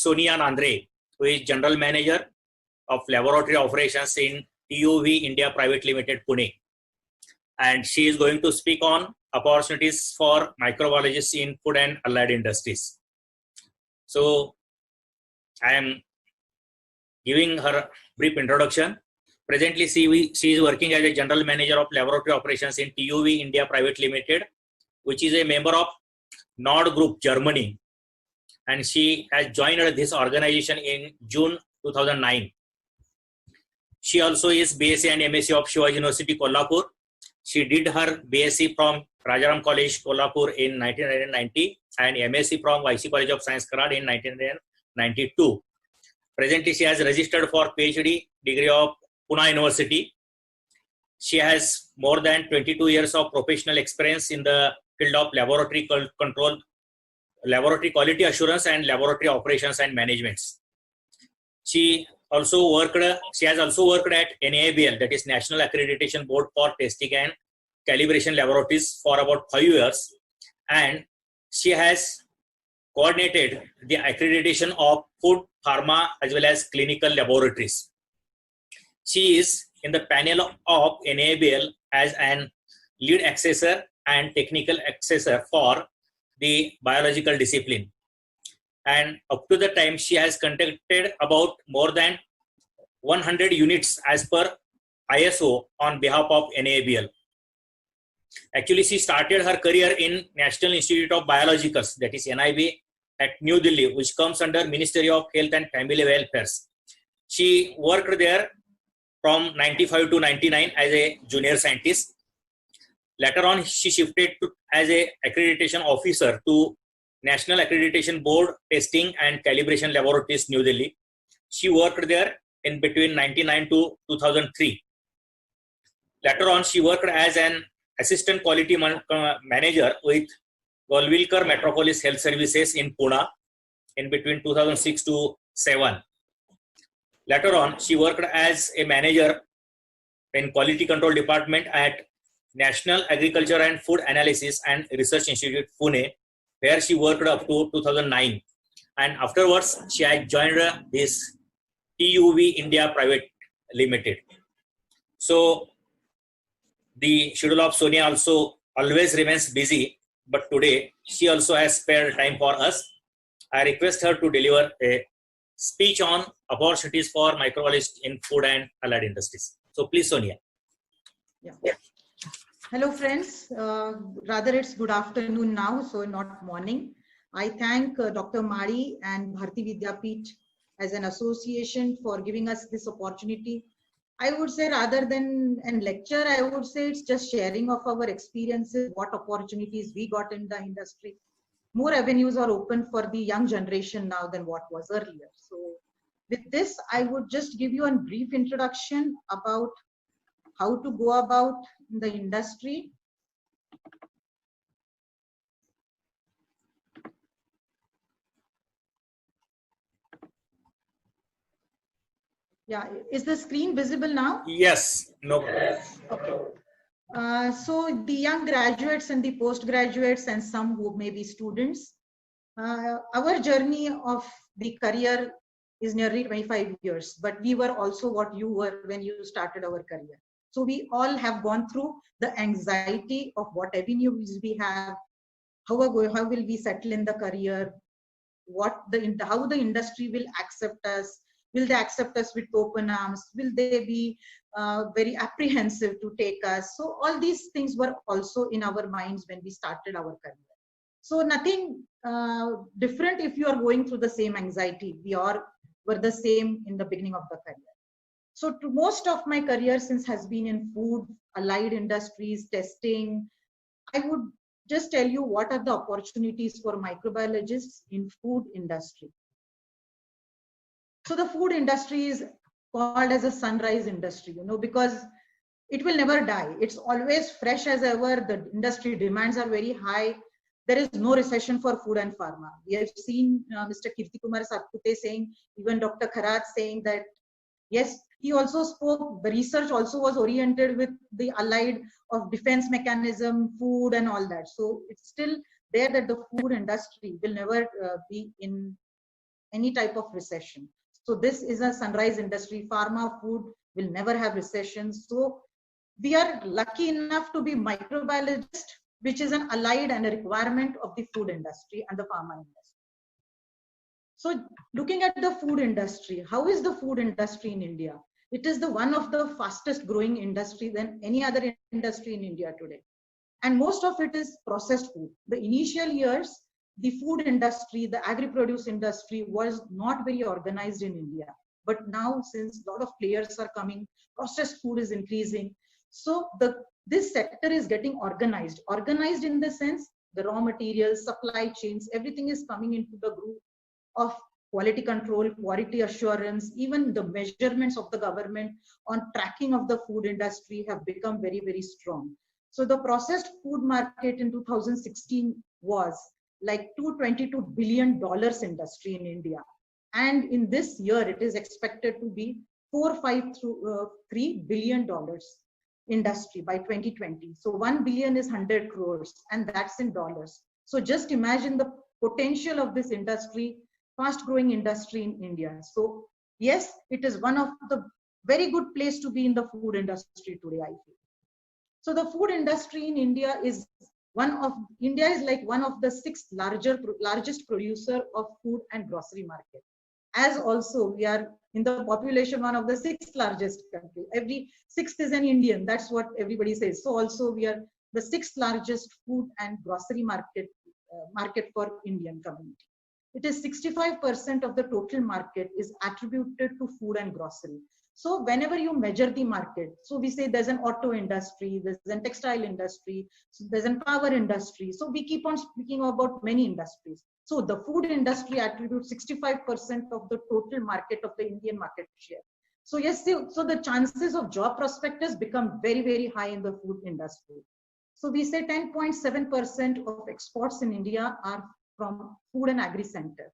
Sonia Nandre, who is General Manager of Laboratory Operations in TUV India Private Limited, Pune. And she is going to speak on opportunities for microbiologists in food and allied industries. So I am giving her brief introduction. Presently, she is working as a General Manager of Laboratory Operations in TUV India Private Limited, which is a member of Nord Group, Germany. And she has joined this organization in June 2009. She also is BSc and MSc of Shivaji University, Kolhapur. She did her BSc from Rajaram College, Kolhapur in 1990 and MSc from YC College of Science, Karad in 1992. Presently, she has registered for PhD degree of Pune University. She has more than 22 years of professional experience in the field of laboratory control, laboratory quality assurance, and laboratory operations and management. She has also worked at NABL, that is National Accreditation Board for Testing and Calibration Laboratories, for about 5 years, and she has coordinated the accreditation of food, pharma, as well as clinical laboratories. She is in the panel of NABL as an lead assessor and technical assessor for the biological discipline. And up to the time, she has conducted about more than 100 units as per ISO on behalf of NABL. Actually, she started her career in National Institute of Biologicals, that is NIB, at New Delhi, which comes under Ministry of Health and Family Welfare. She worked there from 95 to 99 as a junior scientist. Later on, she shifted to as a accreditation officer to National Accreditation Board Testing and Calibration Laboratories, New Delhi. She worked there in between 1999 to 2003. Later on, she worked as an assistant quality manager with Golwilkar Metropolis Health Services in Pune in between 2006 to 7. Later on, she worked as a manager in quality control department at National Agriculture and Food Analysis and Research Institute, Pune, where she worked up to 2009. And afterwards, she had joined this TUV India Private Limited. So the schedule of Sonia also always remains busy, but today she also has spared time for us. I request her to deliver a speech on opportunities for microbiologists in food and allied industries. So please, Sonia. Yeah. Hello, friends. Rather, it's good afternoon now, so not morning. I thank Dr. Mari and Bharati Vidyapeeth as an association for giving us this opportunity. I would say rather than a lecture, I would say it's just sharing of our experiences, what opportunities we got in the industry. More avenues are open for the young generation now than what was earlier. So with this, I would just give you a brief introduction about how to go about the industry. Yeah, is the screen visible now? Yes, no problem. Okay. So the young graduates and the postgraduates and some who may be students, our journey of the career is nearly 25 years, but we were also what you were when you started our career. So we all have gone through the anxiety of what avenues we have, how will we settle in the career, how the industry will accept us, will they accept us with open arms, will they be very apprehensive to take us. So all these things were also in our minds when we started our career. So nothing different if you are going through the same anxiety. We all were the same in the beginning of the career. So to most of my career since has been in food, allied industries, testing. I would just tell you what are the opportunities for microbiologists in food industry. So the food industry is called as a sunrise industry, because it will never die. It's always fresh as ever. The industry demands are very high. There is no recession for food and pharma. We have seen Mr. Kirti Kumar Satpute saying, even Dr. Kharat saying that, yes, he also spoke, the research also was oriented with the allied of defense mechanism, food and all that. So it's still there that the food industry will never be in any type of recession. So this is a sunrise industry. Pharma, food will never have recessions. So we are lucky enough to be microbiologist, which is an allied and a requirement of the food industry and the pharma industry. So looking at the food industry, how is the food industry in India? It is the one of the fastest growing industry than any other industry in India today. And most of it is processed food. The initial years, the food industry, the agri-produce industry was not very organized in India. But now, since a lot of players are coming, processed food is increasing. So this sector is getting organized. Organized in the sense, the raw materials, supply chains, everything is coming into the group of quality control, quality assurance, even the measurements of the government on tracking of the food industry have become very, very strong. So the processed food market in 2016 was like $222 billion industry in India. And in this year, it is expected to be $453 billion industry by 2020. So 1 billion is 100 crores, and that's in dollars. So just imagine the potential of this industry, fast growing industry in India. So yes, it is one of the very good place to be in the food industry today, I feel. So the food industry in India is like one of the sixth largest producer of food and grocery market. As also we are in the population one of the sixth largest country. Every sixth is an Indian. That's what everybody says. So also we are the sixth largest food and grocery market for Indian community. It is 65% of the total market is attributed to food and grocery. So whenever you measure the market, so we say there's an auto industry, there's a textile industry, so there's a power industry. So we keep on speaking about many industries. So the food industry attributes 65% of the total market of the Indian market share. So yes, so the chances of job prospectors become very, very high in the food industry. So we say 10.7% of exports in India are from food and agri sector.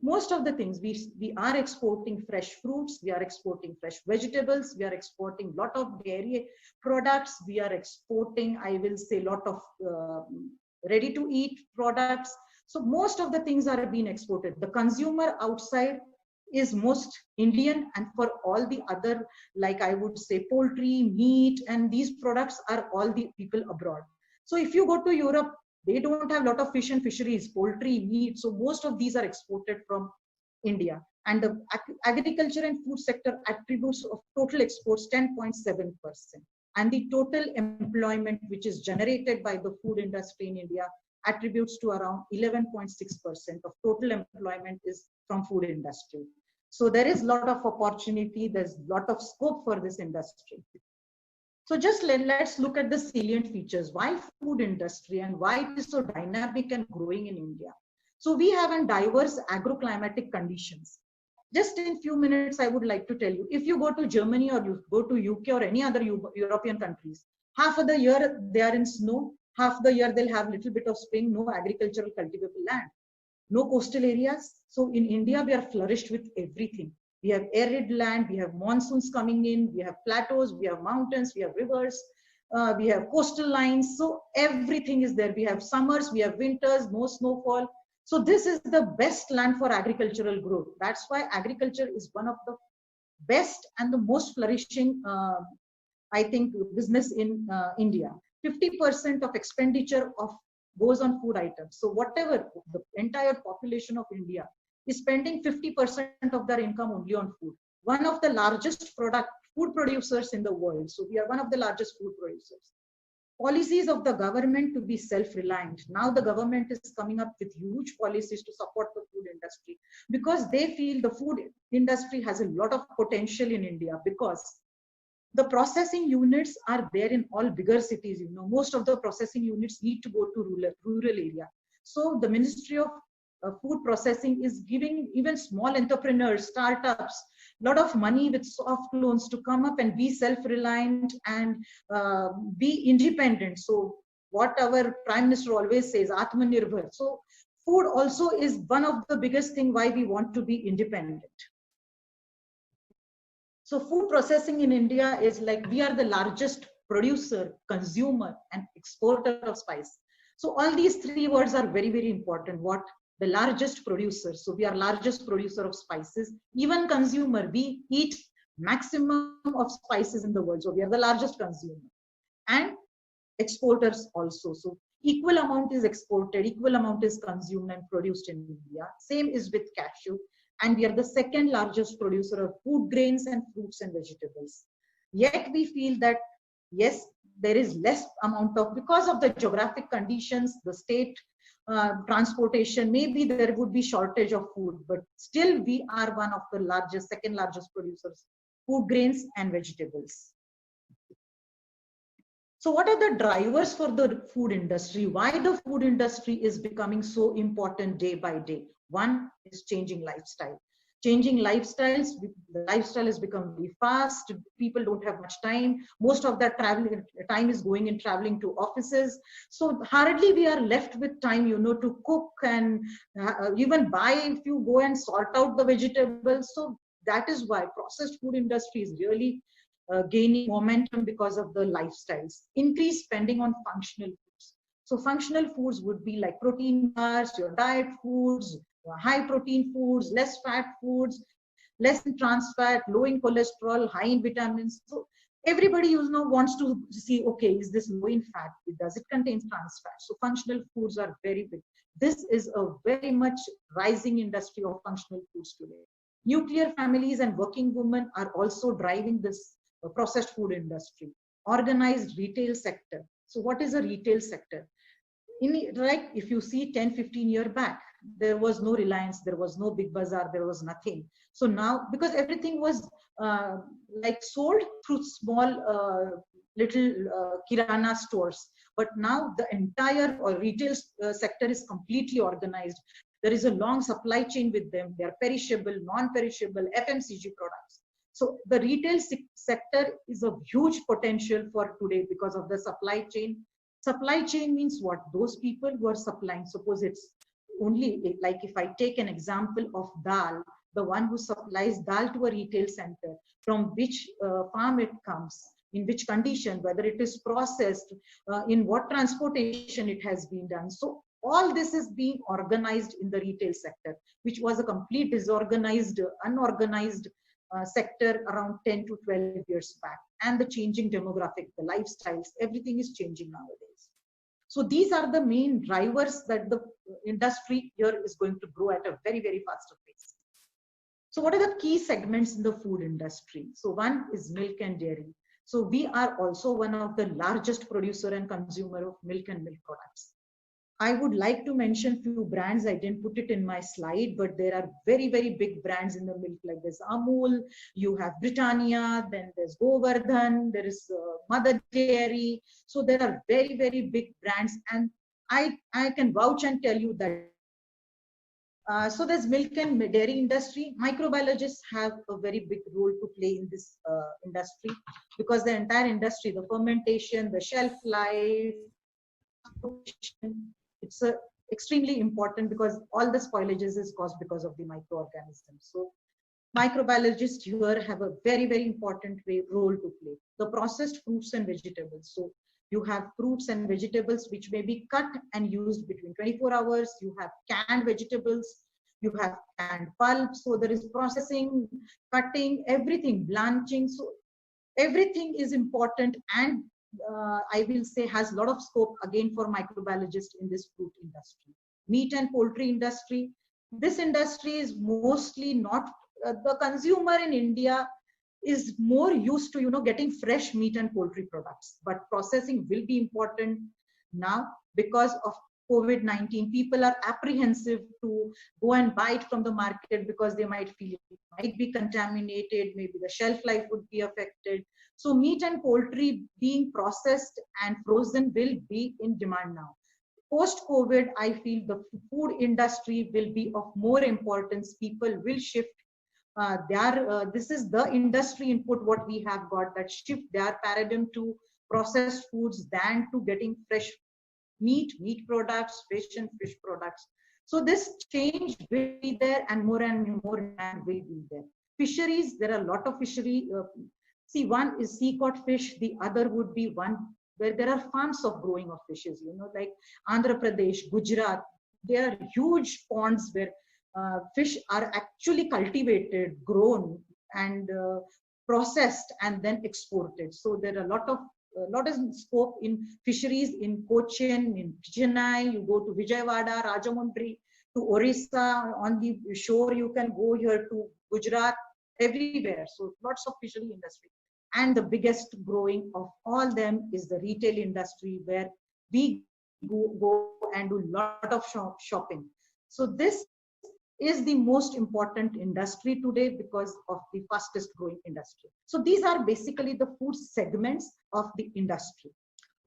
Most of the things we are exporting fresh fruits, we are exporting fresh vegetables, we are exporting lot of dairy products, we are exporting, I will say, lot of ready to eat products. So most of the things are being exported. The consumer outside is most Indian, and for all the other, like I would say poultry, meat, and these products are all the people abroad. So if you go to Europe, they don't have a lot of fish and fisheries, poultry, meat. So most of these are exported from India. And the agriculture and food sector attributes of total exports 10.7%. And the total employment which is generated by the food industry in India attributes to around 11.6% of total employment is from food industry. So there is a lot of opportunity, there's a lot of scope for this industry. So just let's look at the salient features. Why food industry and why it is so dynamic and growing in India? So we have a diverse agroclimatic conditions. Just in few minutes, I would like to tell you, if you go to Germany or you go to UK or any other European countries, half of the year they are in snow, half the year they'll have little bit of spring, no agricultural cultivable land, no coastal areas. So in India, we are flourished with everything. We have arid land, we have monsoons coming in, we have plateaus, we have mountains, we have rivers, we have coastal lines. So everything is there. We have summers, we have winters, no snowfall. So this is the best land for agricultural growth. That's why agriculture is one of the best and the most flourishing, I think, business in India. 50% of expenditure goes on food items. So whatever the entire population of India is spending 50% of their income only on food. One of the largest food producers in the world. So we are one of the largest food producers. Policies of the government to be self-reliant. Now the government is coming up with huge policies to support the food industry because they feel the food industry has a lot of potential in India because the processing units are there in all bigger cities. You know, most of the processing units need to go to rural area. So the Ministry of Food Processing is giving even small entrepreneurs, startups, a lot of money with soft loans to come up and be self-reliant and be independent. So what our Prime Minister always says, Atmanirbhar. So food also is one of the biggest thing why we want to be independent. So food processing in India is like we are the largest producer, consumer, and exporter of spice. So all these three words are very, very important. What the largest producer. So we are largest producer of spices. Even consumer, we eat maximum of spices in the world. So we are the largest consumer. And exporters also. So equal amount is exported, equal amount is consumed and produced in India. Same is with cashew. And we are the second largest producer of food grains and fruits and vegetables. Yet we feel that, yes, there is less amount of, because of the geographic conditions, the state transportation, maybe there would be shortage of food, but still we are one of the largest, second largest producers, food grains and vegetables. So what are the drivers for the food industry? Why the food industry is becoming so important day by day? One is changing lifestyle. Changing lifestyles, the lifestyle has become very fast. People don't have much time. Most of that traveling time is going in traveling to offices. So hardly we are left with time, you know, to cook and even buy if you go and sort out the vegetables. So that is why processed food industry is really gaining momentum because of the lifestyles. Increased spending on functional foods. So functional foods would be like protein bars, your diet foods, high protein foods, less fat foods, less in trans fat, low in cholesterol, high in vitamins. So everybody, you know, wants to see, okay, is this low in fat? Does it contain trans fat? So functional foods are very big. This is a very much rising industry of functional foods today. Nuclear families and working women are also driving this processed food industry. Organized retail sector. So what is a retail sector? Like if you see 10-15 years back, there was no Reliance, there was no Big Bazaar, there was nothing. So now, because everything was like sold through small little kirana stores, but now the entire retail sector is completely organized. There is a long supply chain with them. They are perishable, non-perishable, FMCG products. So the retail sector is a huge potential for today because of the supply chain. Supply chain means what? Those people who are supplying, suppose it's only, like if I take an example of dal, the one who supplies dal to a retail center, from which farm it comes, in which condition, whether it is processed, in what transportation it has been done. So all this is being organized in the retail sector, which was a complete disorganized, unorganized sector around 10 to 12 years back. And the changing demographic, the lifestyles, everything is changing nowadays. So these are the main drivers that the industry here is going to grow at a very, very faster pace. So what are the key segments in the food industry? So one is milk and dairy. So we are also one of the largest producer and consumer of milk and milk products. I would like to mention few brands. I didn't put it in my slide, but there are very, very big brands in the milk. Like there's Amul, you have Britannia, then there's Govardhan, there is Mother Dairy. So there are very, very big brands, and I can vouch and tell you that. So there's milk and dairy industry. Microbiologists have a very big role to play in this industry, because the entire industry, the fermentation, the shelf life, it's extremely important, because all the spoilages is caused because of the microorganisms. So microbiologists here have a very, very important role to play. The processed fruits and vegetables. So you have fruits and vegetables which may be cut and used between 24 hours. You have canned vegetables. You have canned pulp. So there is processing, cutting, everything, blanching. So everything is important, and I will say has a lot of scope again for microbiologists in this fruit industry. Meat and poultry industry. This industry is mostly not, the consumer in India is more used to, you know, getting fresh meat and poultry products, but processing will be important now because of COVID-19. People are apprehensive to go and buy it from the market because they might feel it might be contaminated, maybe the shelf life would be affected. So meat and poultry being processed and frozen will be in demand now. Post-COVID, I feel the food industry will be of more importance. People will shift this is the industry input what we have got, that shift their paradigm to processed foods than to getting fresh meat products, fish and fish products. So this change will be there, and more demand will be there. Fisheries, there are a lot of fishery. See, one is sea caught fish. The other would be one where there are farms of growing of fishes, you know, like Andhra Pradesh, Gujarat. there are huge ponds where fish are actually cultivated, grown, and processed and then exported. So there are a lot of scope in fisheries in Cochin, in Chennai. You go to Vijayawada, Rajahmundry, to Orissa. On the shore, you can go here to Gujarat, everywhere. So lots of fishery industry. And the biggest growing of all them is the retail industry, where we go and do a lot of shopping. So this is the most important industry today because of the fastest growing industry. So these are basically the food segments of the industry.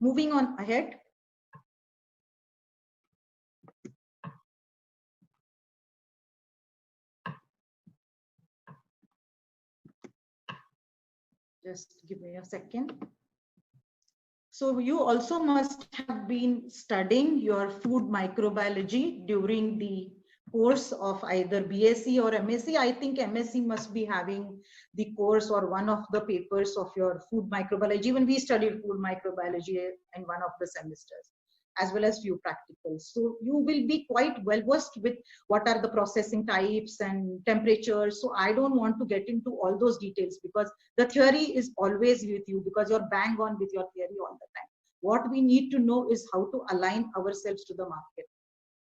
Moving on ahead. Just give me a second. So you also must have been studying your food microbiology during the course of either BSc or MSc. I think MSc must be having the course or one of the papers of your food microbiology. Even we studied food microbiology in one of the semesters, as well as few practicals. So you will be quite well versed with what are the processing types and temperatures. So I don't want to get into all those details because the theory is always with you, because you're bang on with your theory all the time. What we need to know is how to align ourselves to the market.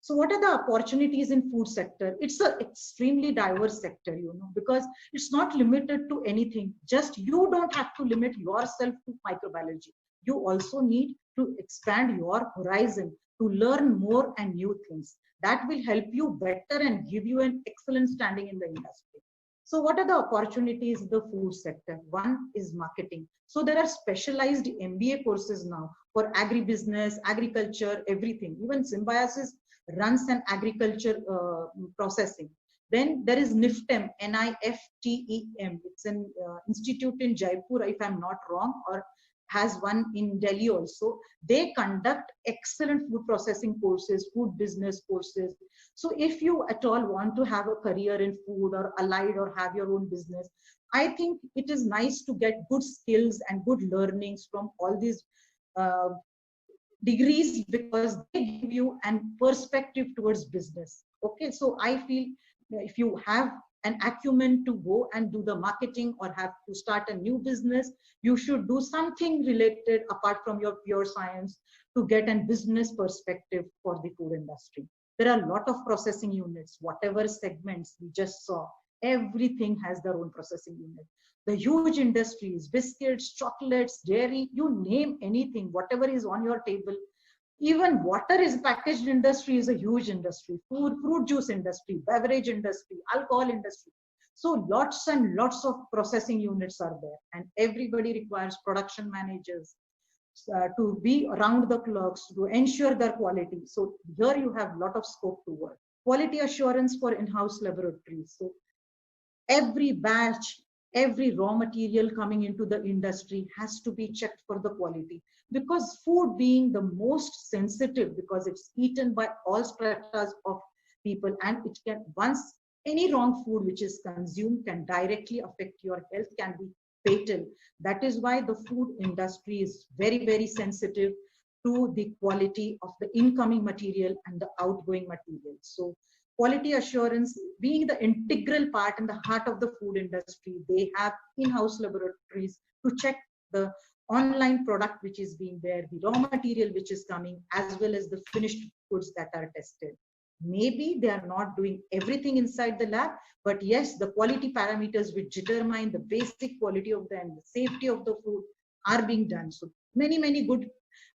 So what are the opportunities in food sector? It's an extremely diverse sector, because it's not limited to anything. Just you don't have to limit yourself to microbiology. You also need to expand your horizon to learn more and new things. That will help you better and give you an excellent standing in the industry. So what are the opportunities in the food sector? One is marketing. So there are specialized MBA courses now for agribusiness, agriculture, everything. Even Symbiosis runs an agriculture processing. Then there is NIFTEM, NIFTEM. It's an institute in Jaipur, if I'm not wrong, or has one in Delhi also. They conduct excellent food processing courses, food business courses. So if you at all want to have a career in food or allied or have your own business, I think it is nice to get good skills and good learnings from all these degrees, because they give you an perspective towards business. Okay, so I feel if you have an acumen to go and do the marketing or have to start a new business, you should do something related apart from your pure science to get a business perspective for the food industry. There are a lot of processing units, whatever segments we just saw, everything has their own processing unit. The huge industries, biscuits, chocolates, dairy, you name anything, whatever is on your table. Even water is packaged industry is a huge industry, food, fruit juice industry, beverage industry, alcohol industry. So lots and lots of processing units are there, and everybody requires production managers to be around the clocks to ensure their quality. So here you have a lot of scope to work. Quality assurance for in-house laboratories. So every batch, every raw material coming into the industry has to be checked for the quality, because food being the most sensitive, because it's eaten by all stratas of people, and it can, once any wrong food which is consumed can directly affect your health, can be fatal. That is why the food industry is very, very sensitive to the quality of the incoming material and the outgoing material. So quality assurance being the integral part and the heart of the food industry, they have in-house laboratories to check the online product which is being there, the raw material which is coming, as well as the finished goods that are tested. Maybe they are not doing everything inside the lab, but yes, the quality parameters which determine the basic quality of the and the safety of the food are being done. So many, many good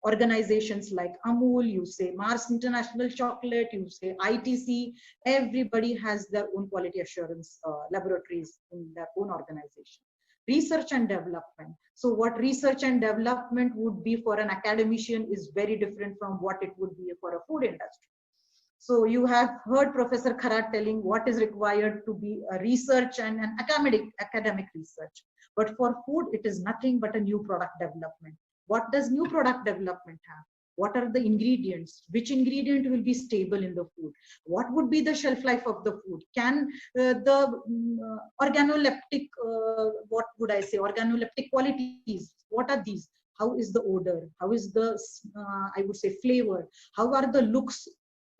organizations like Amul, you say Mars International Chocolate, you say ITC, everybody has their own quality assurance laboratories in their own organization. Research and development. So what research and development would be for an academician is very different from what it would be for a food industry. So you have heard Professor Kharat telling what is required to be a research and an academic research. But for food, it is nothing but a new product development. What does new product development have? What are the ingredients? Which ingredient will be stable in the food? What would be the shelf life of the food? Can the organoleptic, what would I say, organoleptic qualities, what are these? How is the odor? How is the, I would say, flavor? How are the looks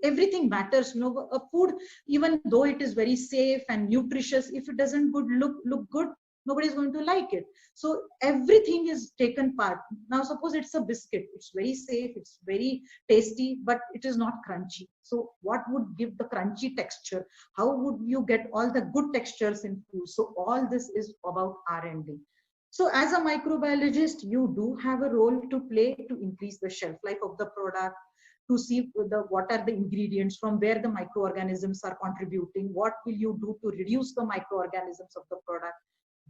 everything matters. A food, even though it is very safe and nutritious, if it doesn't look good, nobody's going to like it. So everything is taken part. Now suppose it's a biscuit, it's very safe, it's very tasty, but it is not crunchy. So what would give the crunchy texture? How would you get all the good textures in food? So all this is about R&D. So as a microbiologist, you do have a role to play to increase the shelf life of the product, to see what are the ingredients, from where the microorganisms are contributing, what will you do to reduce the microorganisms of the product.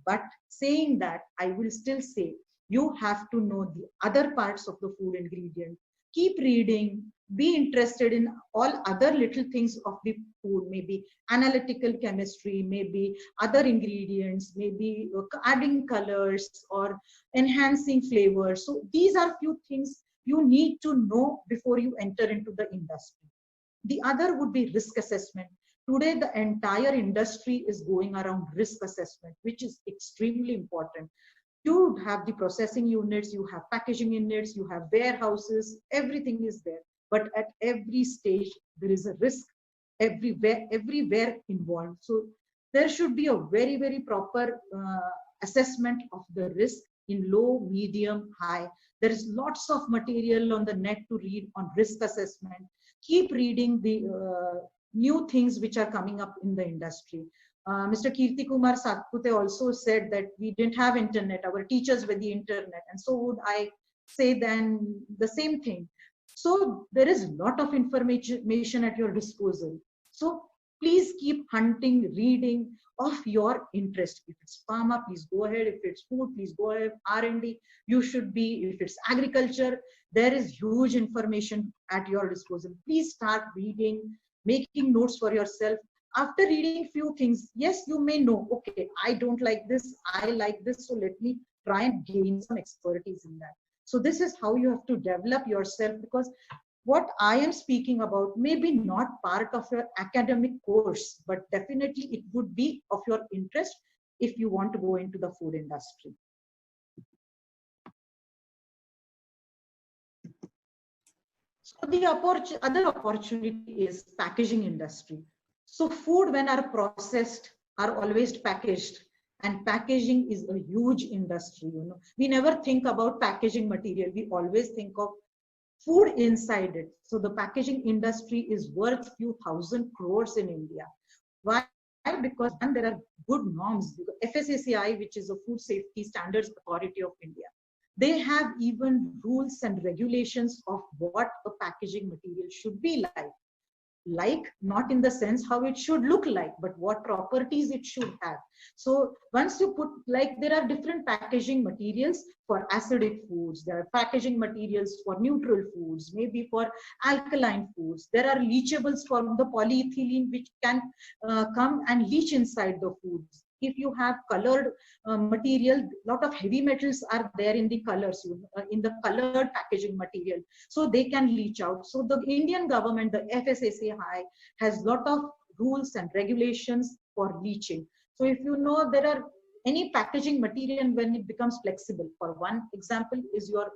But saying that, I will still say you have to know the other parts of the food ingredient. Keep reading, be interested in all other little things of the food, maybe analytical chemistry, maybe other ingredients, maybe adding colors or enhancing flavors. So these are few things you need to know before you enter into the industry. The other would be risk assessment. Today, the entire industry is going around risk assessment, which is extremely important. You have the processing units, you have packaging units, you have warehouses, everything is there. But at every stage, there is a risk everywhere involved. So there should be a very, very proper assessment of the risk in low, medium, high. There is lots of material on the net to read on risk assessment. Keep reading the new things which are coming up in the industry. Mr. Kirti Kumar Satpute also said that we didn't have internet, our teachers were the internet, and so would I say then the same thing. So there is a lot of information at your disposal. So please keep hunting, reading of your interest. If it's pharma, please go ahead. If it's food, please go ahead. R&D, you should be. If it's agriculture, there is huge information at your disposal. Please start reading, making notes for yourself. After reading few things, yes, you may know, okay, I don't like this, I like this, so let me try and gain some expertise in that. So this is how you have to develop yourself, because what I am speaking about may be not part of your academic course, but definitely it would be of your interest if you want to go into the food industry. So the other opportunity is packaging industry. So food, when are processed, are always packaged, and packaging is a huge industry. We never think about packaging material. We always think of food inside it. So the packaging industry is worth few thousand crores in India. Why? Because there are good norms. FSSAI, which is a Food Safety Standards Authority of India, they have even rules and regulations of what a packaging material should be like, not in the sense how it should look like, but what properties it should have. So once you put, like, there are different packaging materials for acidic foods, there are packaging materials for neutral foods, maybe for alkaline foods. There are leachables for the polyethylene, which can come and leach inside the foods. If you have colored material, lot of heavy metals are there in the colors, in the colored packaging material, so they can leach out. So the Indian government, the FSSAI, has lot of rules and regulations for leaching. So if you know, there are any packaging material when it becomes flexible. For one example is your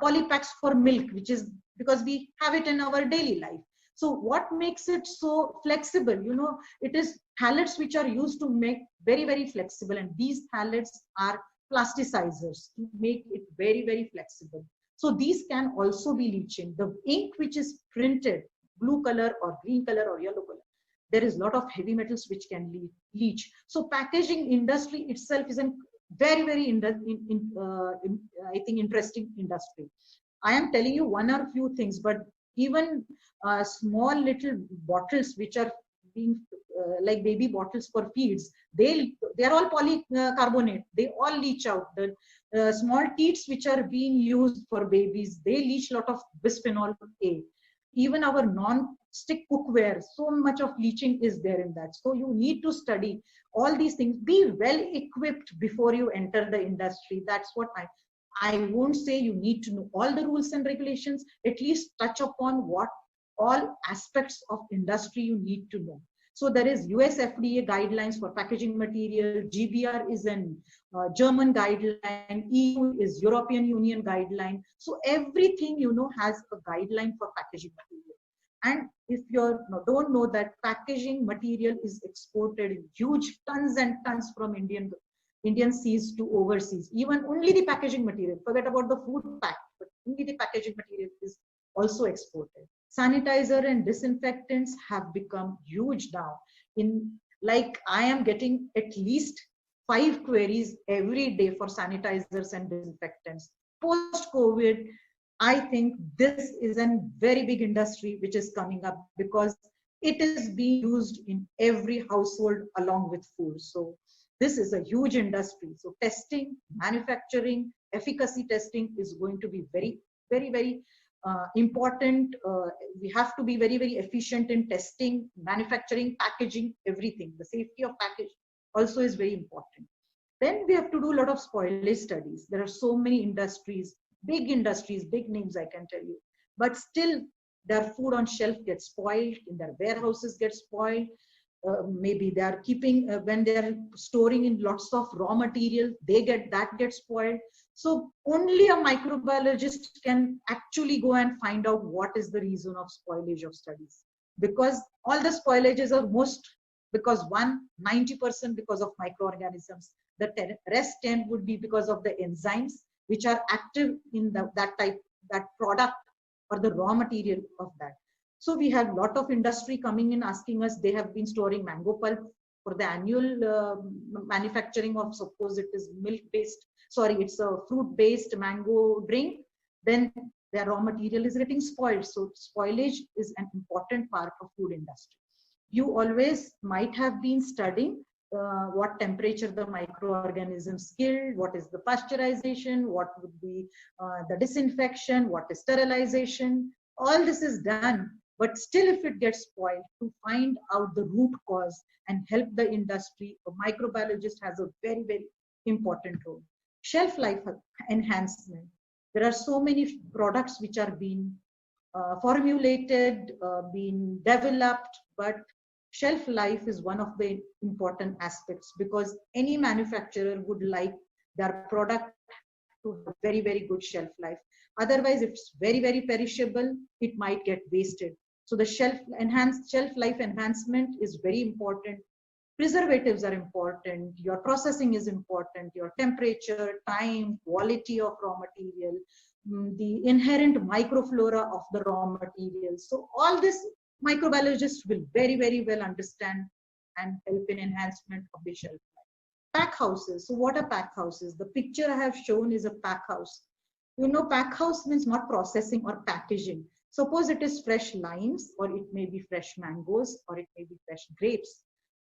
polypacks for milk, which is because we have it in our daily life. So what makes it so flexible? It is phthalates which are used to make very, very flexible. And these phthalates are plasticizers to make it very, very flexible. So these can also be leaching. The ink which is printed, blue color or green color or yellow color, there is a lot of heavy metals which can leach. So packaging industry itself is a very, very I think interesting industry. I am telling you one or few things, but even small little bottles which are being like baby bottles for feeds, they are all polycarbonate. They all leach out. The small teats which are being used for babies, they leach a lot of bisphenol A. Even our non-stick cookware, so much of leaching is there in that. So you need to study all these things. Be well equipped before you enter the industry. That's what I won't say you need to know all the rules and regulations, at least touch upon what all aspects of industry you need to know. So there is US FDA guidelines for packaging material, GBR is an German guideline, EU is European Union guideline. So everything has a guideline for packaging material. And if you don't know that packaging material is exported in huge tons and tons from Indian seas to overseas. Even only the packaging material, forget about the food pack, but only the packaging material is also exported. Sanitizer and disinfectants have become huge now. Like I am getting at least 5 queries every day for sanitizers and disinfectants. Post-COVID, I think this is a very big industry which is coming up because it is being used in every household along with food. So this is a huge industry. So testing, manufacturing, efficacy testing is going to be very important. We have to be very efficient in testing, manufacturing, packaging, everything. The safety of package also is very important. Then we have to do a lot of spoilage studies. There are so many industries, big names I can tell you, but still their food on shelf gets spoiled, in their warehouses get spoiled. Maybe they are keeping, when they are storing in lots of raw material, that gets spoiled. So only a microbiologist can actually go and find out what is the reason of spoilage of studies. Because all the spoilages are because 90% because of microorganisms. The rest 10 would be because of the enzymes which are active in that product or the raw material of that. So we have a lot of industry coming in asking us, they have been storing mango pulp for the annual manufacturing of, suppose it is it's a fruit-based mango drink, then their raw material is getting spoiled. So spoilage is an important part of food industry. You always might have been studying what temperature the microorganisms killed, what is the pasteurization, what would be the disinfection, what is sterilization. All this is done, but still if it gets spoiled, to find out the root cause and help the industry, a microbiologist has a very important role. Shelf life enhancement. There are so many products which are being formulated, being developed, but shelf life is one of the important aspects, because any manufacturer would like their product to have very good shelf life. Otherwise, if it's very perishable, it might get wasted. So the shelf life enhancement is very important. Preservatives are important. Your processing is important. Your temperature, time, quality of raw material, the inherent microflora of the raw material. So all this microbiologists will very well understand and help in enhancement of the shelf life. Pack houses. So what are pack houses? The picture I have shown is a pack house. You know, pack house means not processing or packaging. Suppose it is fresh limes, or it may be fresh mangoes, or it may be fresh grapes.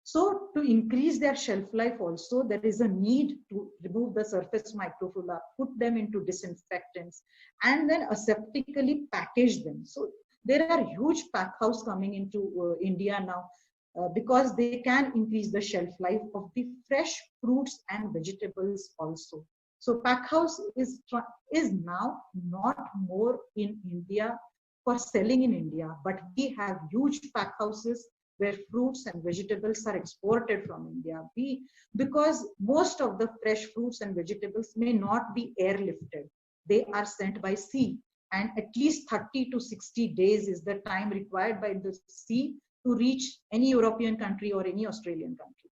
So to increase their shelf life also, there is a need to remove the surface microflora, put them into disinfectants, and then aseptically package them. So there are huge pack house coming into India now because they can increase the shelf life of the fresh fruits and vegetables also. So pack house is now not more in India for selling in India, but we have huge pack houses where fruits and vegetables are exported from India. Because most of the fresh fruits and vegetables may not be airlifted. They are sent by sea, and at least 30 to 60 days is the time required by the sea to reach any European country or any Australian country.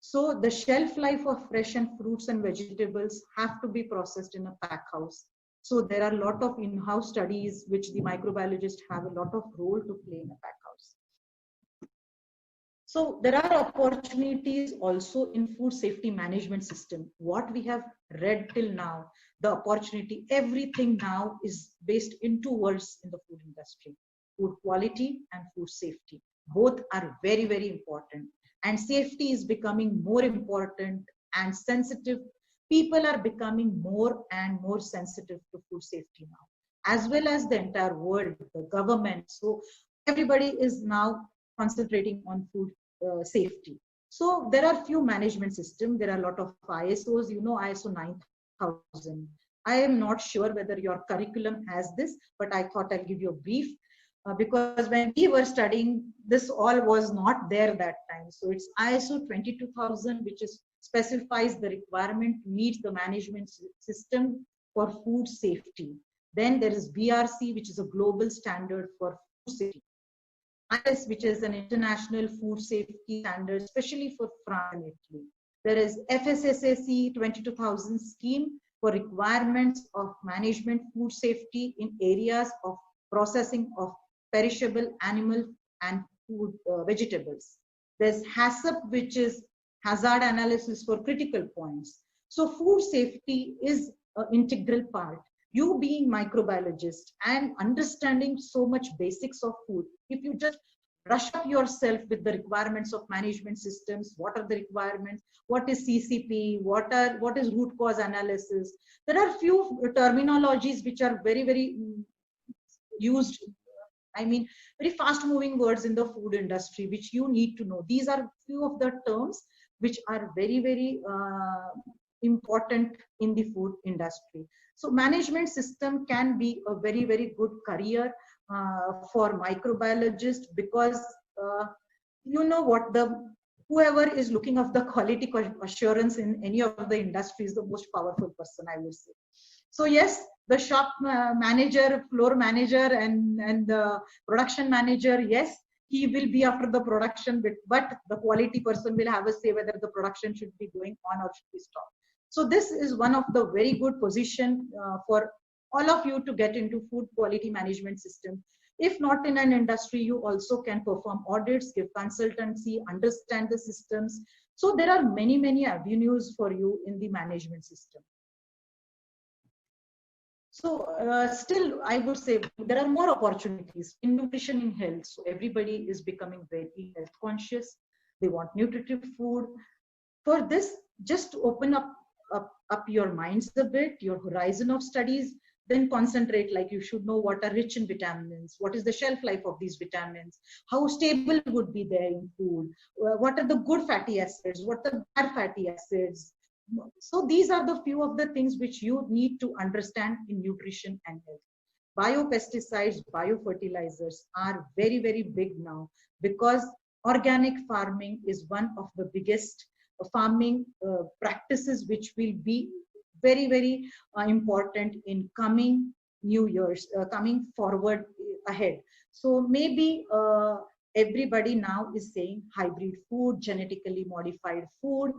So the shelf life of fresh and fruits and vegetables have to be processed in a pack house. So there are a lot of in-house studies which the microbiologists have a lot of role to play in a pack house. So there are opportunities also in food safety management system. What we have read till now, the opportunity, everything now is based in two words in the food industry: food quality and food safety. Both are very important. And safety is becoming more important and sensitive. People are becoming more and more sensitive to food safety now, as well as the entire world, the government. So everybody is now concentrating on food safety. So there are few management systems. There are a lot of ISOs, you know, ISO 9000. I am not sure whether your curriculum has this, but I thought I'll give you a brief. Because when we were studying, this all was not there that time. So it's ISO 22000, which specifies the requirement to meet the management system for food safety. Then there is BRC, which is a global standard for food safety. IS, which is an international food safety standard, especially for France and Italy. There is FSSAC 22000 scheme for requirements of management food safety in areas of processing of perishable animal and food vegetables. There's HACCP, which is hazard analysis for critical points. So food safety is an integral part. You being microbiologist and understanding so much basics of food, if you just brush up yourself with the requirements of management systems, what are the requirements, what is CCP, what is root cause analysis. There are few terminologies which are very used, I mean, very fast moving words in the food industry, which you need to know. These are few of the terms which are very important in the food industry. So management system can be a very good career for microbiologists, because you know what, whoever is looking of the quality assurance in any of the industry is the most powerful person, I would say. So yes, the shop manager, floor manager, and the production manager, yes, he will be after the production, but the quality person will have a say whether the production should be going on or should be stopped. So this is one of the very good position for all of you to get into food quality management system. If not in an industry, you also can perform audits, give consultancy, understand the systems. So there are many avenues for you in the management system. So still, I would say there are more opportunities in nutrition in health. So everybody is becoming very health conscious. They want nutritive food. For this, just open up your minds a bit, your horizon of studies, then concentrate, like you should know what are rich in vitamins, what is the shelf life of these vitamins, how stable would be there in food, what are the good fatty acids, what are the bad fatty acids. So these are the few of the things which you need to understand in nutrition and health. Biopesticides, biofertilizers are very big now, because organic farming is one of the biggest farming practices which will be very important in coming new years, coming forward ahead. So maybe everybody now is saying hybrid food, genetically modified food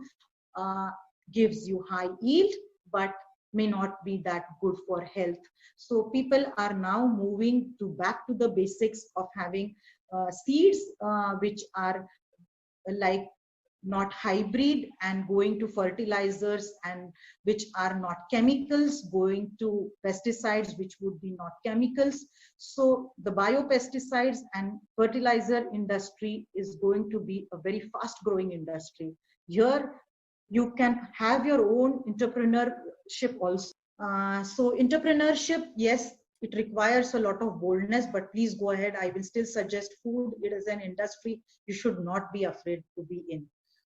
gives you high yield, but may not be that good for health. So people are now moving back to the basics of having seeds which are like not hybrid, and going to fertilizers and which are not chemicals, going to pesticides which would be not chemicals. So the biopesticides and fertilizer industry is going to be a very fast growing industry. Here you can have your own entrepreneurship also. So entrepreneurship, yes, it requires a lot of boldness, but please go ahead. I will still suggest food. It is an industry you should not be afraid to be in.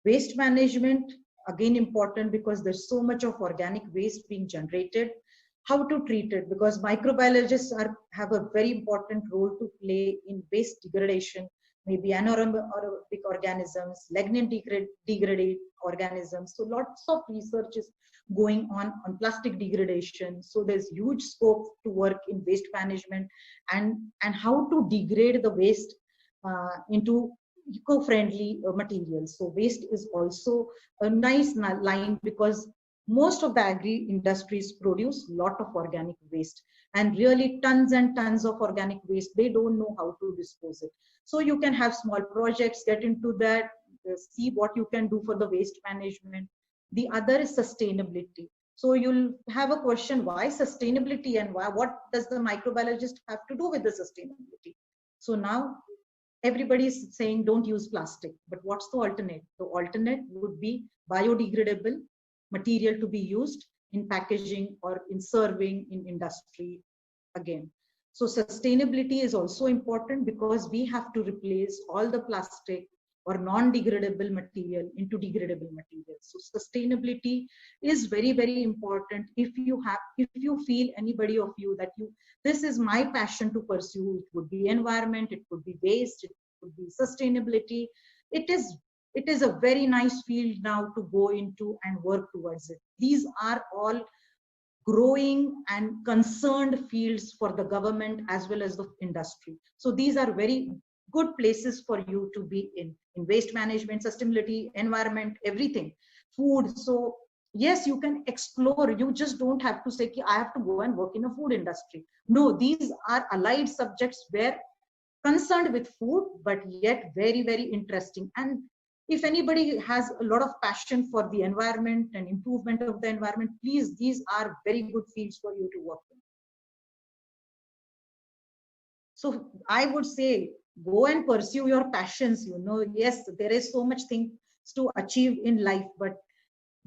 Waste management, again important, because there's so much of organic waste being generated. How to treat it, because microbiologists have a very important role to play in waste degradation, maybe anaerobic organisms, lignin degraded organisms. So lots of research is going on plastic degradation. So there's huge scope to work in waste management and how to degrade the waste into eco-friendly materials. So waste is also a nice line, because most of the agri industries produce a lot of organic waste, and really tons and tons of organic waste. They don't know how to dispose it. So you can have small projects, get into that, see what you can do for the waste management. The other is sustainability. So you'll have a question, why sustainability, and what does the microbiologist have to do with the sustainability? So now everybody is saying don't use plastic, but what's the alternate? The alternate would be biodegradable material to be used in packaging or in serving in industry again. So sustainability is also important, because we have to replace all the plastic or non-degradable material into degradable material. So sustainability is very important. If you feel, anybody of you, that this is my passion to pursue, it would be environment, it could be waste, it could be sustainability. It is a very nice field now to go into and work towards it. These are all growing and concerned fields for the government as well as the industry. So these are very good places for you to be in waste management, sustainability, environment, everything, food. So yes, you can explore. You just don't have to say, I have to go and work in a food industry. No, these are allied subjects where concerned with food, but yet very, very interesting. And if anybody has a lot of passion for the environment and improvement of the environment, please, these are very good fields for you to work in. So I would say, go and pursue your passions. Yes, there is so much things to achieve in life, but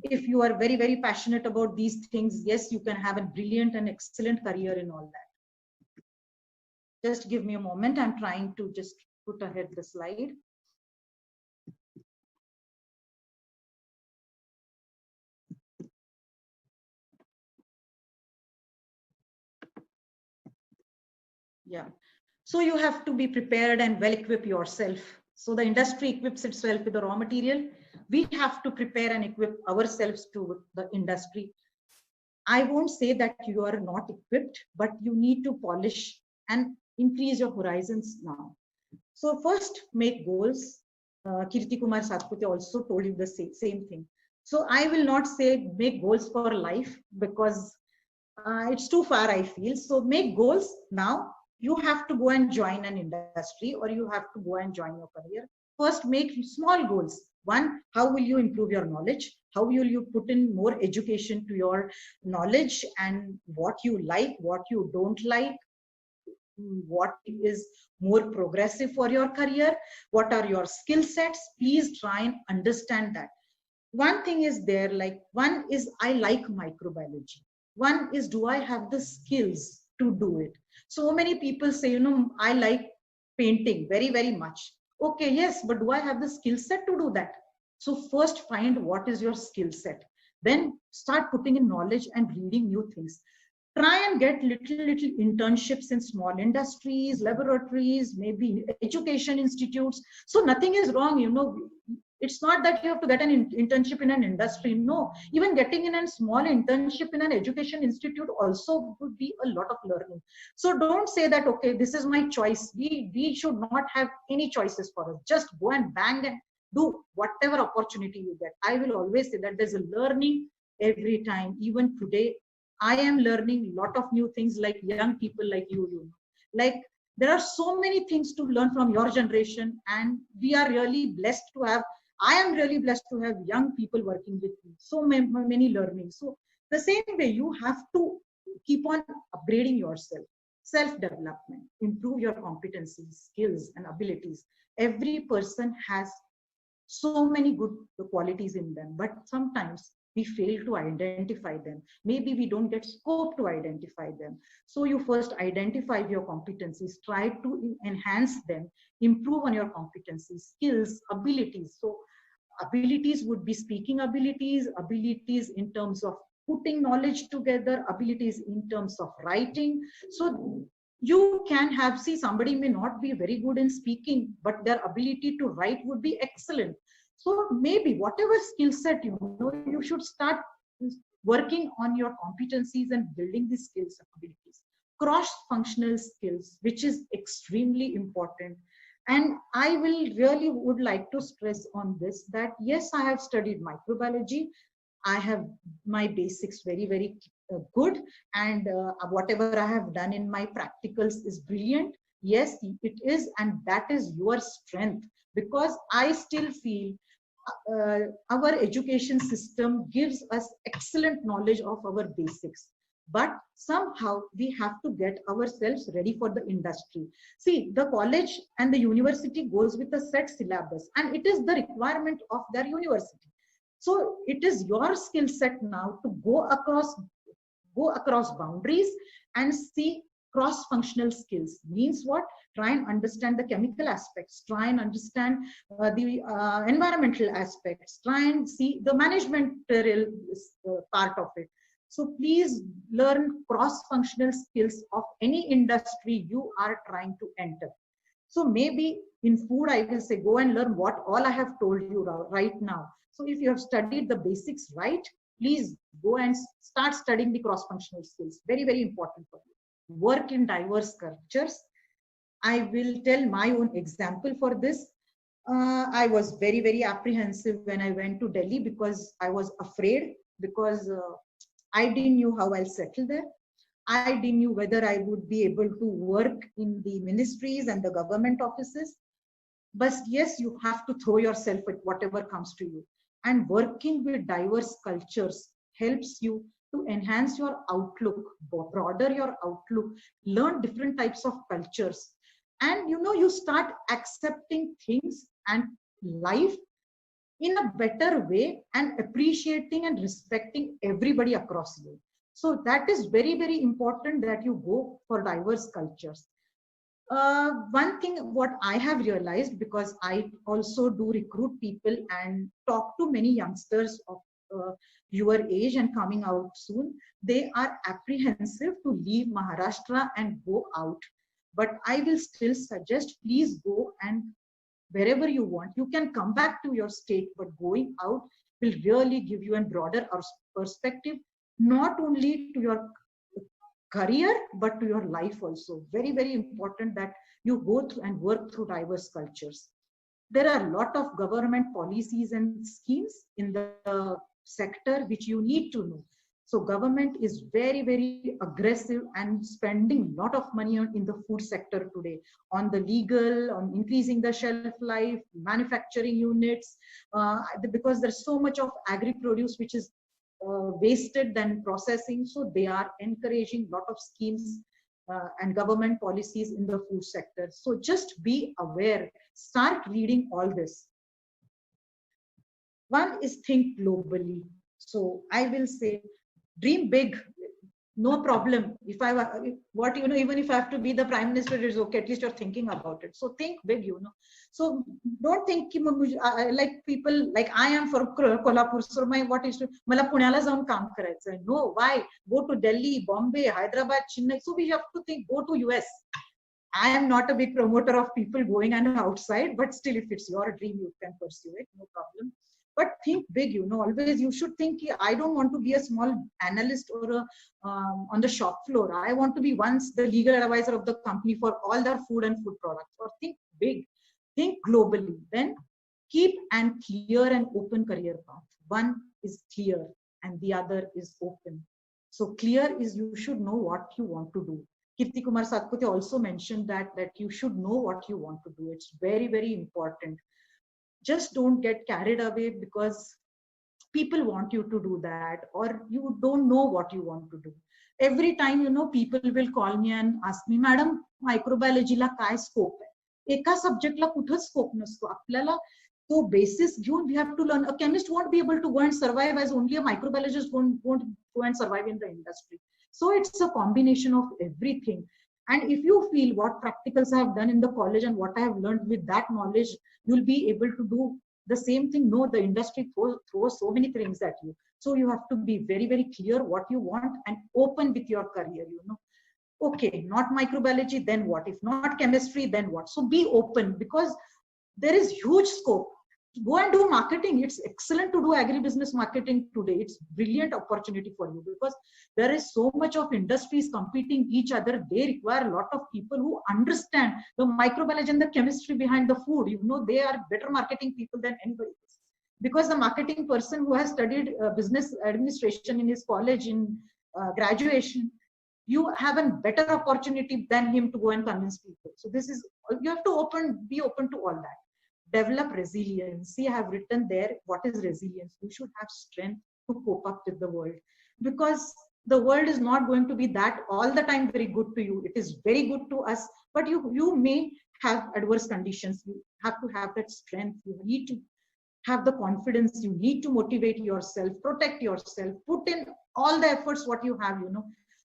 if you are very, very passionate about these things, yes, you can have a brilliant and excellent career in all that. Just give me a moment. I'm trying to just put ahead the slide. Yeah. So you have to be prepared and well equip yourself. So the industry equips itself with the raw material. We have to prepare and equip ourselves to the industry. I won't say that you are not equipped, but you need to polish and increase your horizons now. So first, make goals. Kirti Kumar Satpute also told you the same thing. So I will not say make goals for life, because it's too far, I feel. So make goals now. You have to go and join an industry, or you have to go and join your career. First, make small goals. One, how will you improve your knowledge? How will you put in more education to your knowledge, and what you like, what you don't like, what is more progressive for your career, what are your skill sets? Please try and understand that. One thing is there, like, one is I like microbiology. One is, do I have the skills to do it? So many people say, I like painting very, very much. Okay, yes, but do I have the skill set to do that? So first find what is your skill set. Then start putting in knowledge and reading new things. Try and get little internships in small industries, laboratories, maybe education institutes. So nothing is wrong, it's not that you have to get an internship in an industry. No, even getting in a small internship in an education institute also would be a lot of learning. So don't say that, okay, this is my choice. We should not have any choices for us. Just go and bang and do whatever opportunity you get. I will always say that there's a learning every time. Even today, I am learning a lot of new things, like young people like you. Like, there are so many things to learn from your generation, and we are really blessed to have, I am really blessed to have young people working with me. So many learnings. So the same way, you have to keep on upgrading yourself, self-development, improve your competencies, skills, and abilities. Every person has so many good qualities in them, but sometimes we fail to identify them. Maybe we don't get scope to identify them. So you first identify your competencies, try to enhance them, improve on your competencies, skills, abilities. So abilities would be speaking abilities, abilities in terms of putting knowledge together, abilities in terms of writing. So you can have, see, somebody may not be very good in speaking, but their ability to write would be excellent. So maybe whatever skill set you should start working on your competencies and building these skills and abilities. Cross-functional skills, which is extremely important. And I will really would like to stress on this, that yes, I have studied microbiology. I have my basics very, very good, and whatever I have done in my practicals is brilliant. Yes, it is, and that is your strength, because I still feel our education system gives us excellent knowledge of our basics, but somehow we have to get ourselves ready for the industry. See, the college and the university goes with a set syllabus, and it is the requirement of their university. So it is your skill set now to go across boundaries and see cross-functional skills. Means what? Try and understand the chemical aspects, try and understand the environmental aspects, try and see the managerial part of it. So please learn cross-functional skills of any industry you are trying to enter. So maybe in food, I will say, go and learn what all I have told you right now. So if you have studied the basics right, please go and start studying the cross-functional skills. Very, very important for you. Work in diverse cultures. I will tell my own example for this. I was very, very apprehensive when I went to Delhi because I was afraid, because I didn't know how I'll settle there. I didn't know whether I would be able to work in the ministries and the government offices. But yes, you have to throw yourself at whatever comes to you. And working with diverse cultures helps you to enhance your outlook, broader your outlook, learn different types of cultures. And you start accepting things and life in a better way and appreciating and respecting everybody across you. So that is very, very important that you go for diverse cultures. One thing what I have realized, because I also do recruit people and talk to many youngsters of your age and coming out soon, they are apprehensive to leave Maharashtra and go out. But I will still suggest, please go, and wherever you want, you can come back to your state, but going out will really give you a broader perspective, not only to your career, but to your life also. Very, very important that you go through and work through diverse cultures. There are a lot of government policies and schemes in the sector which you need to know. So government is very, very aggressive and spending a lot of money in the food sector today, on the legal, on increasing the shelf life, manufacturing units, because there's so much of agri-produce which is wasted than processing. So they are encouraging a lot of schemes and government policies in the food sector. So just be aware, start reading all this. One is think globally. So I will say, dream big, no problem. If even if I have to be the prime minister, it's okay. At least you're thinking about it. So think big, So don't think like people like I am from Kolhapur. So what is to mala Punyala zaun kaam karaycha. No, why? Go to Delhi, Bombay, Hyderabad, Chennai. So we have to think, go to US. I am not a big promoter of people going and outside, but still, if it's your dream, you can pursue it, no problem. But think big, always you should think, I don't want to be a small analyst or on the shop floor. I want to be once the legal advisor of the company for all their food and food products. Or think big, think globally. Then keep and clear and open career path. One is clear and the other is open. So clear is you should know what you want to do. Kirti Kumar Satpathy also mentioned that you should know what you want to do. It's very, very important. Just don't get carried away because people want you to do that, or you don't know what you want to do. Every time, people will call me and ask me, Madam, microbiology la kai scope hai? Eka subject la kutha scope nasto. Aplala to basis we have to learn. A chemist won't be able to go and survive as only a microbiologist won't go and survive in the industry. So it's a combination of everything. And if you feel what practicals I have done in the college and what I have learned with that knowledge, you'll be able to do the same thing. No, the industry throws so many things at you. So you have to be very, very clear what you want and open with your career, Okay, not microbiology, then what? If not chemistry, then what? So be open, because there is huge scope. Go and do marketing. It's excellent to do agribusiness marketing today. It's brilliant opportunity for you, because there is so much of industries competing each other. They require a lot of people who understand the microbiology and the chemistry behind the food. They are better marketing people than anybody else, because the marketing person who has studied business administration in his college in graduation, you have a better opportunity than him to go and convince people. So this is, you have to be open to all that. Develop resilience. See, I have written there, what is resilience? You should have strength to cope up with the world, because the world is not going to be that all the time very good to you. It is very good to us, but you may have adverse conditions. You have to have that strength. You need to have the confidence. You need to motivate yourself, protect yourself, put in all the efforts what you have.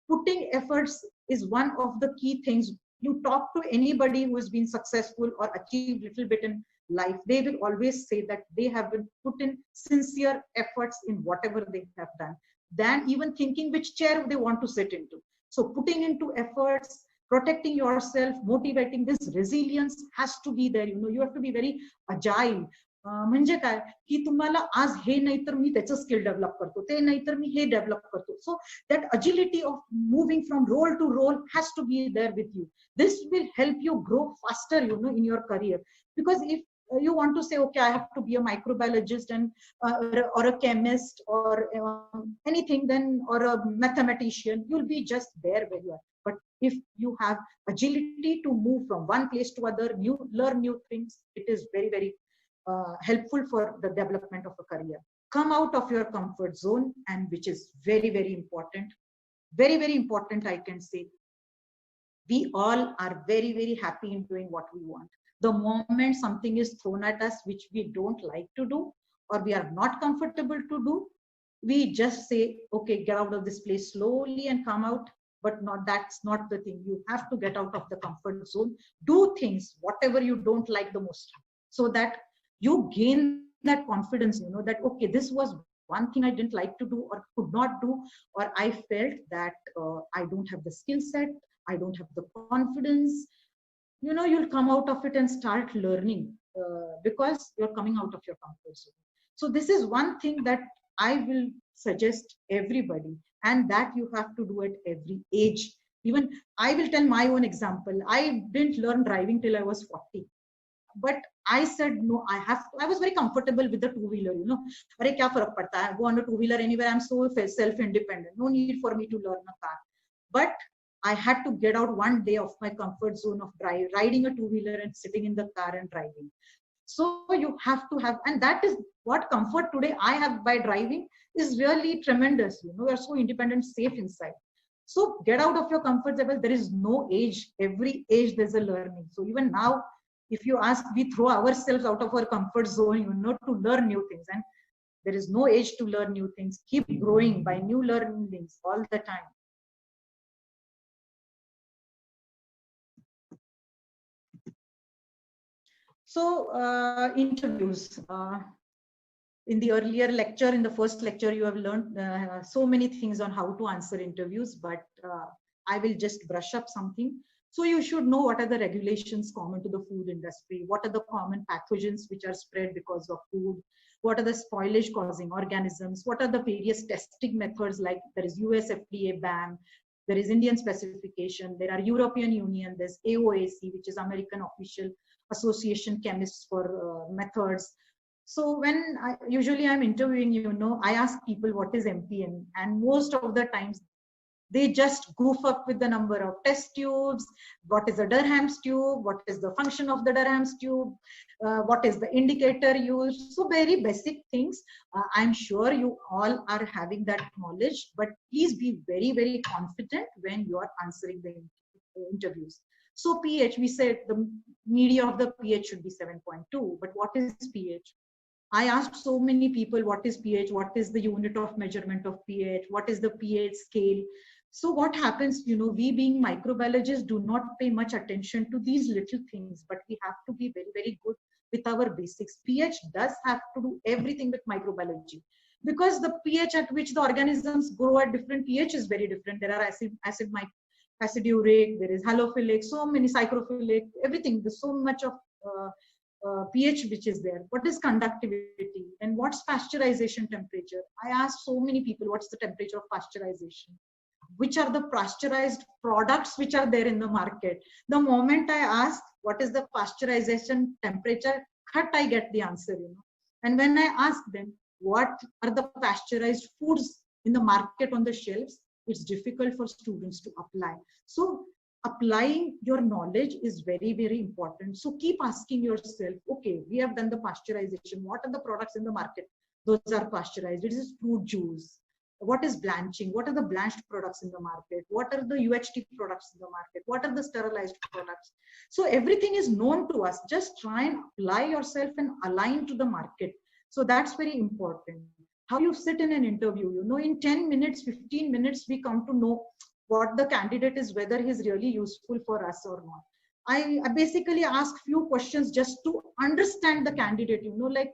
Putting efforts is one of the key things. You talk to anybody who has been successful or achieved little bit in life, they will always say that they have been put in sincere efforts in whatever they have done, than even thinking which chair they want to sit into. So putting into efforts, protecting yourself, motivating, this resilience has to be there. You have to be very agile. म्हणजे काय की तुम्हाला आज हे नाही तर मी त्याचं skill develop करतो, ते नाही तर मी हे डेव्हलप करतो. So that agility of moving from role to role has to be there with you. This will help you grow faster, in your career. Because if you want to say, okay, I have to be a microbiologist and or a chemist or anything, then or a mathematician, you'll be just there where you are. But if you have agility to move from one place to other, learn new things, it is very, very helpful for the development of a career. Come out of your comfort zone, and which is very, very important. Very, very important, I can say. We all are very, very happy in doing what we want. The moment something is thrown at us which we don't like to do, or we are not comfortable to do, we just say, okay, get out of this place slowly and come out. But that's not the thing. You have to get out of the comfort zone, do things whatever you don't like the most, so that you gain that confidence, that okay, this was one thing I didn't like to do or could not do, or I felt that I don't have the skill set, I don't have the confidence. You'll come out of it and start learning, because you're coming out of your comfort zone. So this is one thing that I will suggest everybody, and that you have to do at every age. Even I will tell my own example. I didn't learn driving till I was 40. But I said, no, I was very comfortable with the two-wheeler, Arey, kya farak padta hai? Go on a two-wheeler anywhere. I'm so self-independent. No need for me to learn a car. But I had to get out one day of my comfort zone of riding a two-wheeler and sitting in the car and driving. So you have to have, and that is what comfort today I have by driving is really tremendous. You are so independent, safe inside. So get out of your comfort zone. There is no age. Every age there's a learning. So even now, if you ask, we throw ourselves out of our comfort zone, to learn new things. And there is no age to learn new things. Keep growing by new learnings all the time. So interviews. In the earlier lecture, in the first lecture, you have learned so many things on how to answer interviews, but I will just brush up something. So you should know what are the regulations common to the food industry, what are the common pathogens which are spread because of food, what are the spoilage causing organisms, what are the various testing methods, like there is US FDA ban, there is Indian specification, there are European Union, there's AOAC, which is American Official Association Chemists for methods. So when usually I'm interviewing, I ask people what is MPN, and most of the times they just goof up with the number of test tubes, what is the Durham's tube, what is the function of the Durham's tube, what is the indicator used. So very basic things. I'm sure you all are having that knowledge, but please be very, very confident when you are answering the interviews. So pH, we said the media of the pH should be 7.2, but what is pH? I asked so many people, what is pH? What is the unit of measurement of pH? What is the pH scale? So what happens, we being microbiologists do not pay much attention to these little things, but we have to be very, very good with our basics. pH does have to do everything with microbiology, because the pH at which the organisms grow at different pH is very different. There are aciduric, there is halophilic, so many psychrophilic, everything. There's so much of pH which is there. What is conductivity, and what's pasteurization temperature? I asked so many people, what's the temperature of pasteurization? Which are the pasteurized products which are there in the market? The moment I ask what is the pasteurization temperature, I get the answer. And when I ask them what are the pasteurized foods in the market on the shelves, it's difficult for students to apply. So applying your knowledge is very, very important. So keep asking yourself, okay, we have done the pasteurization. What are the products in the market? Those are pasteurized. It is fruit juice. What is blanching? What are the blanched products in the market? What are the UHT products in the market? What are the sterilized products? So everything is known to us. Just try and apply yourself and align to the market. So that's very important. How you sit in an interview, in 10 minutes, 15 minutes, we come to know what the candidate is, whether he's really useful for us or not. I basically ask few questions just to understand the candidate, like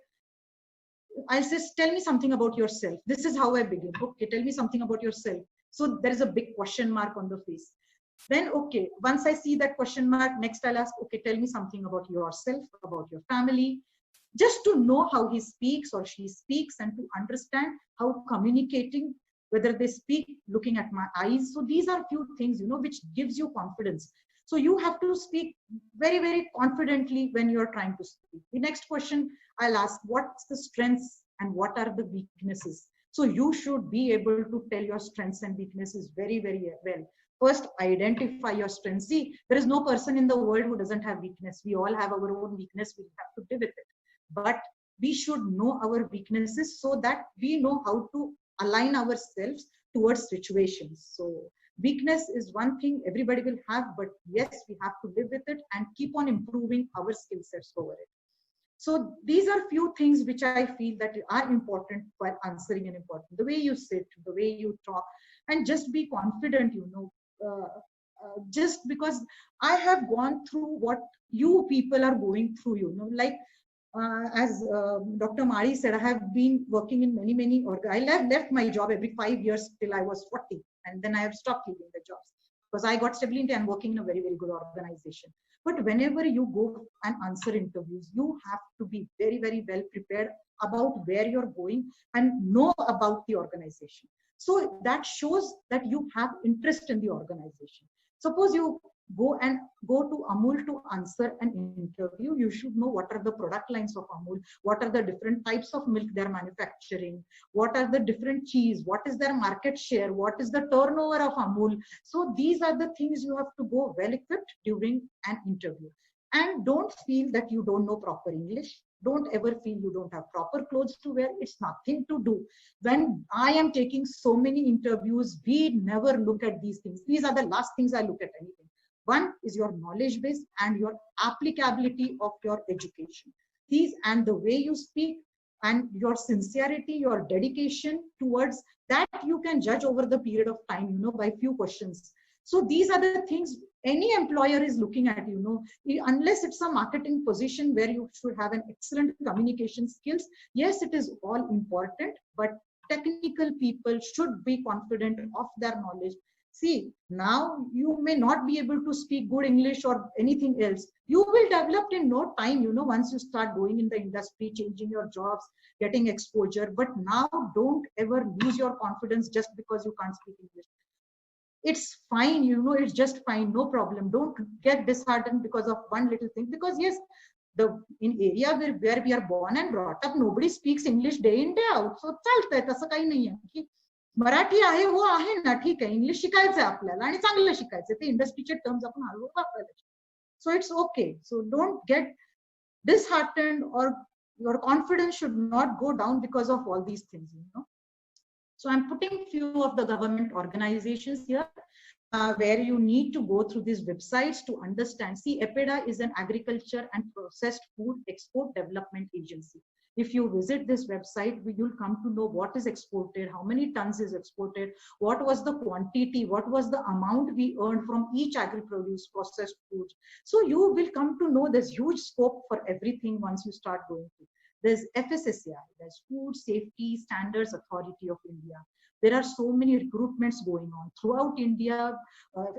I say, tell me something about yourself. This is how I begin. Okay, tell me something about yourself. So there is a big question mark on the face. Then, okay, once I see that question mark, next I'll ask, okay, tell me something about yourself, about your family. just to know how he speaks or she speaks, and to understand how communicating, whether they speak looking at my eyes. So these are few things, which gives you confidence. So you have to speak very, very confidently when you're trying to speak. The next question I'll ask, what's the strengths and what are the weaknesses? So you should be able to tell your strengths and weaknesses very, very well. First, identify your strengths. See, there is no person in the world who doesn't have weakness. We all have our own weakness. We have to live with it. But we should know our weaknesses so that we know how to align ourselves towards situations. So weakness is one thing everybody will have, but yes, we have to live with it and keep on improving our skill sets over it. So these are few things which I feel that are important while answering an important. The way you sit, the way you talk, and just be confident, just because I have gone through what you people are going through, like as Dr. Mari said, I have been working in many, I left my job every 5 years till I was 40. And then I have stopped leaving the jobs because I got stability and working in a very, very good organization. But whenever you go and answer interviews, you have to be very, very well prepared about where you're going and know about the organization. So that shows that you have interest in the organization. Suppose you go to Amul to answer an interview, you should know what are the product lines of Amul, what are the different types of milk they're manufacturing, what are the different cheese, what is their market share, what is the turnover of Amul. So these are the things you have to go well equipped during an interview. And don't feel that you don't know proper English. Don't ever feel you don't have proper clothes to wear. It's nothing to do. When I am taking so many interviews, we never look at these things. These are the last things I look at anything. One is your knowledge base and your applicability of your education. These and the way you speak and your sincerity, your dedication towards that, you can judge over the period of time, by few questions. So these are the things any employer is looking at, unless it's a marketing position where you should have an excellent communication skills. Yes, it is all important, but technical people should be confident of their knowledge. See, now you may not be able to speak good English or anything else. You will develop in no time, once you start going in the industry, changing your jobs, getting exposure. But now don't ever lose your confidence just because you can't speak English. It's fine, it's just fine, no problem. Don't get disheartened because of one little thing. Because yes, in area where we are born and brought up, nobody speaks English day in, day out. So चालतंय, तसं काही नाहीये. मराठी आहे हो आहे ना, ठीक आहे, इंग्लिश शिकायचंय आपल्याला आणि चांगलं शिकायचंय, ते इंडस्ट्रीचे टर्म्स आपण हळूहळू वापरायला. So it's okay. So don't get disheartened, or your confidence should not go down because of all these things, So I'm putting few of the government organizations here where you need to go through these websites to understand. See, EPEDA is an agriculture and processed food export development agency. If you visit this website, you'll come to know what is exported, how many tons is exported, what was the quantity, what was the amount we earned from each agri-produce processed food. So you will come to know there's huge scope for everything once you start going through. There's FSSAI, there's Food Safety Standards Authority of India. There are so many recruitments going on throughout India.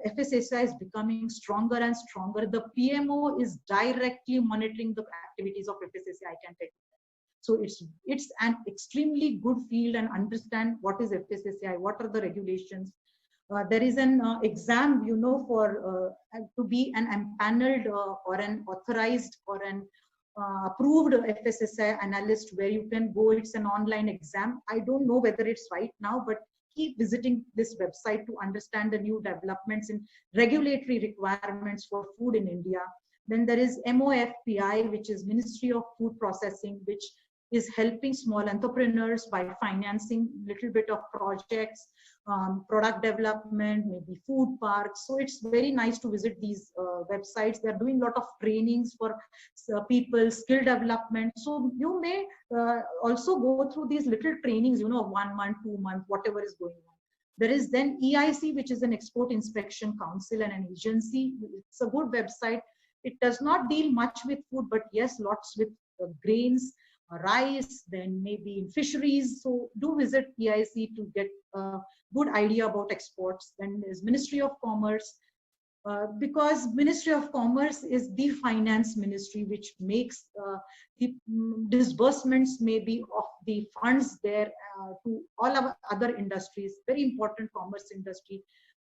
FSSAI is becoming stronger and stronger. The PMO is directly monitoring the activities of FSSAI, I can tell you. So it's an extremely good field, and understand what is FSSAI, what are the regulations. There is an exam, for to be an empaneled or an authorized or an approved FSSAI analyst, where you can go. It's an online exam. I don't know whether it's right now, but keep visiting this website to understand the new developments in regulatory requirements for food in India. Then there is MOFPI, which is Ministry of Food Processing, which is helping small entrepreneurs by financing little bit of projects, product development, maybe food parks. So it's very nice to visit these websites. They're doing a lot of trainings for people, skill development. So you may also go through these little trainings, 1 month, 2 months, whatever is going on. There is then EIC, which is an Export Inspection Council and an agency. It's a good website. It does not deal much with food, but yes, lots with grains, rice, then maybe in fisheries. So do visit EIC to get a good idea about exports. Then there's Ministry of Commerce, because Ministry of Commerce is the finance ministry, which makes the disbursements maybe of the funds there to all our other industries, very important commerce industry.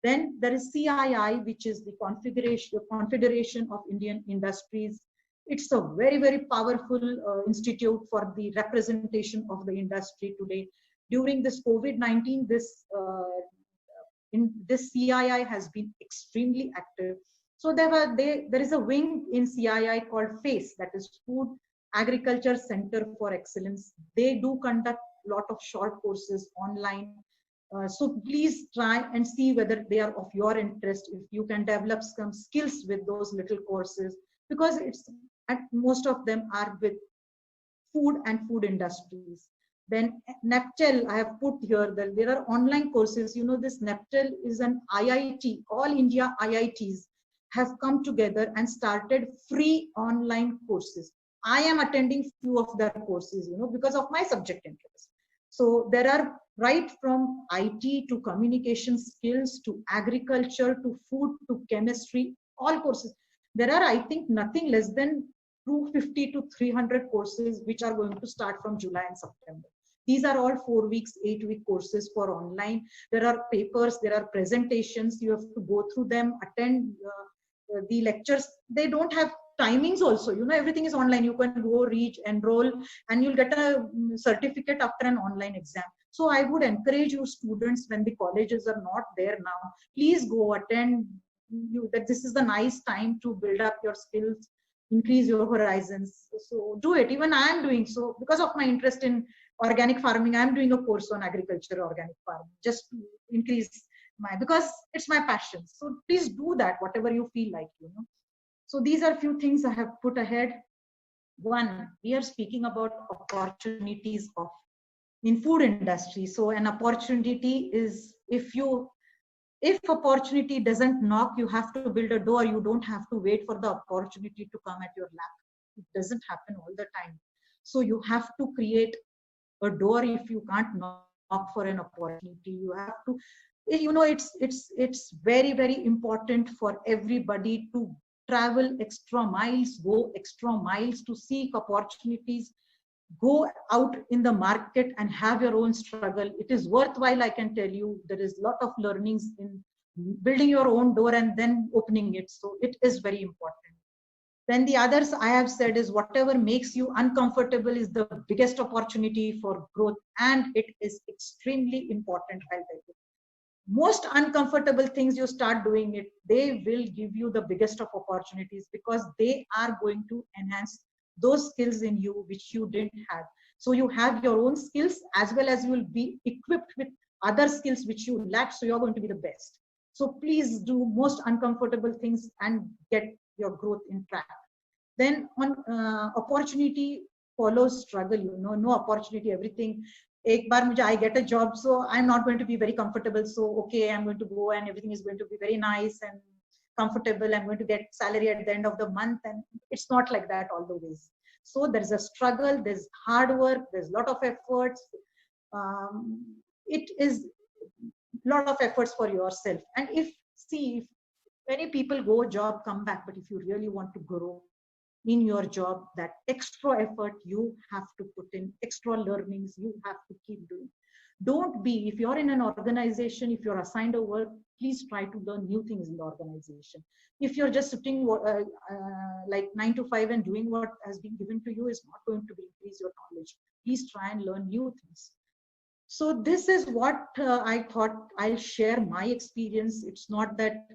Then there is CII, which is the Confederation of Indian Industries. It's a very, very powerful institute for the representation of the industry today. During this COVID-19, this CII has been extremely active. So there is a wing in CII called FACE, that is Food Agriculture Center for Excellence. They do conduct a lot of short courses online. So please try and see whether they are of your interest, if you can develop some skills with those little courses, because most of them are with food and food industries. Then NAPTEL, I have put here that there are online courses. You know, this NAPTEL is an IIT, all India IITs have come together and started free online courses. I am attending few of their courses, you know, because of my subject interest. So there are right from IT to communication skills to agriculture to food to chemistry, all courses. There are, I think, nothing less than 250 to 300 courses which are going to start from July and September. These are all 4 weeks, 8-week courses for online. There are papers, there are presentations. You have to go through them, attend the lectures. They don't have timings also. You know, everything is online. You can go, reach, enroll, and you'll get a certificate after an online exam. So I would encourage you students, when the colleges are not there now, please go attend. That this is the nice time to build up your skills, increase your horizons. So do it. Even I am doing so because of my interest in organic farming. I am doing a course on agriculture, organic farming, just to increase because it's my passion. So please do that, whatever you feel like, you know. So these are few things I have put ahead. One, we are speaking about opportunities in food industry. So an opportunity is, if opportunity doesn't knock, you have to build a door. You don't have to wait for the opportunity to come at your lap. It doesn't happen all the time. So you have to create a door. If you can't knock for an opportunity, you have to, you know, it's very, very important for everybody to travel extra miles, go extra miles to seek opportunities, go out in the market and have your own struggle. It is worthwhile, I can tell you. There is a lot of learnings in building your own door and then opening it. So it is very important. Then the others I have said is, whatever makes you uncomfortable is the biggest opportunity for growth. And it is extremely important, I'll tell you. Most uncomfortable things you start doing it, they will give you the biggest of opportunities, because they are going to enhance those skills in you which you didn't have. So you have your own skills, as well as you will be equipped with other skills which you lack. So you're going to be the best. So please do most uncomfortable things and get your growth in track. Then on opportunity follows struggle, you know, no opportunity, everything. Ek baar I get a job, so I'm not going to be very comfortable. So, okay, I'm going to go and everything is going to be very nice and comfortable. I'm going to get salary at the end of the month. And it's not like that all the ways. So there's a struggle, there's hard work, there's a lot of efforts. It is a lot of efforts for yourself. And if many people go job, come back, but if you really want to grow in your job, that extra effort you have to put in, extra learnings you have to keep doing. Don't be, if you're in an organization, if you're assigned a work, please try to learn new things in the organization. If you're just sitting like 9 to 5 and doing what has been given to you, is not going to increase your knowledge. Please try and learn new things. So this is what I thought I'll share my experience. It's not that